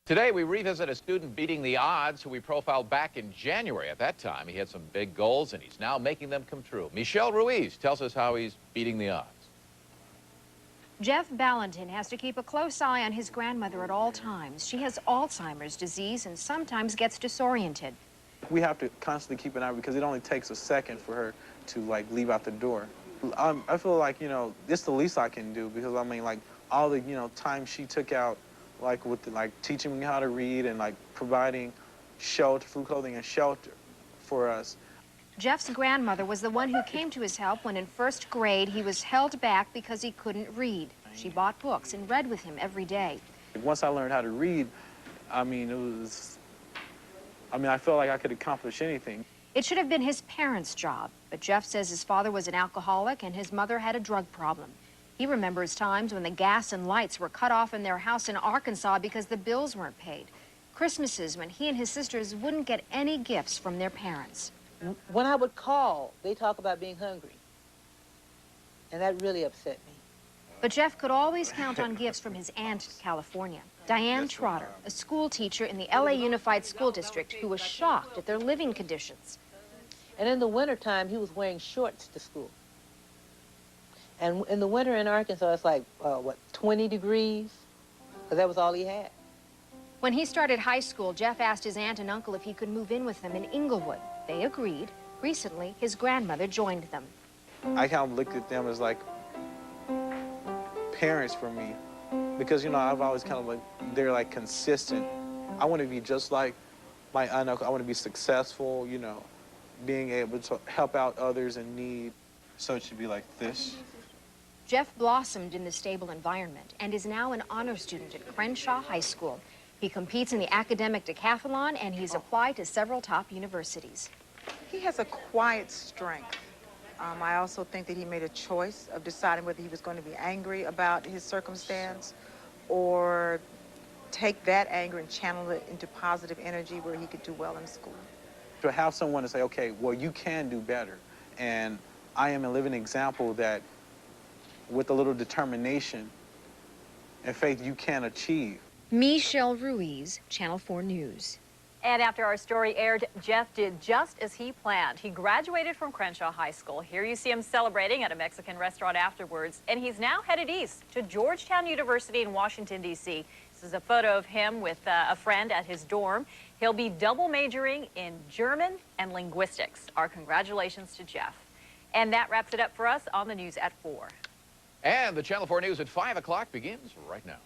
Today, we revisit a student beating the odds who we profiled back in January. At that time, he had some big goals, and he's now making them come true. Michelle Ruiz tells us how he's beating the odds. Jeff Ballantyne has to keep a close eye on his grandmother at all times. She has Alzheimer's disease and sometimes gets disoriented. We have to constantly keep an eye because it only takes a second for her to, leave out the door. I feel like, it's the least I can do because, all the, time she took out, with teaching me how to read and providing shelter, food, clothing, and shelter for us. Jeff's grandmother was the one who came to his help when in first grade he was held back because he couldn't read. She bought books and read with him every day. Once I learned how to read, I felt like I could accomplish anything. It should have been his parents' job, but Jeff says his father was an alcoholic and his mother had a drug problem. He remembers times when the gas and lights were cut off in their house in Arkansas because the bills weren't paid. Christmases when he and his sisters wouldn't get any gifts from their parents. When I would call, they talk about being hungry. And that really upset me. But Jeff could always count on gifts from his aunt in California, Diane Trotter, a school teacher in the LA Unified School District who was shocked at their living conditions. And in the wintertime, he was wearing shorts to school. And in the winter in Arkansas, it's 20 degrees? Because that was all he had. When he started high school, Jeff asked his aunt and uncle if he could move in with them in Inglewood. They agreed. Recently, his grandmother joined them. I kind of looked at them as parents for me because, I've always they're consistent. I want to be just like my aunt and uncle. I want to be successful, being able to help out others in need. So it should be like this. Jeff blossomed in the stable environment and is now an honor student at Crenshaw High School. He competes in the academic decathlon and he's applied to several top universities. He has a quiet strength. I also think that he made a choice of deciding whether he was going to be angry about his circumstance or take that anger and channel it into positive energy where he could do well in school. To have someone to say, okay, well, you can do better. And I am a living example that with a little determination and faith, you can achieve. Michelle Ruiz, Channel 4 News. And after our story aired, Jeff did just as he planned. He graduated from Crenshaw High School. Here you see him celebrating at a Mexican restaurant afterwards. And he's now headed east to Georgetown University in Washington, D.C. This is a photo of him with a friend at his dorm. He'll be double majoring in German and linguistics. Our congratulations to Jeff. And that wraps it up for us on the news at 4. And the Channel 4 News at 5 o'clock begins right now.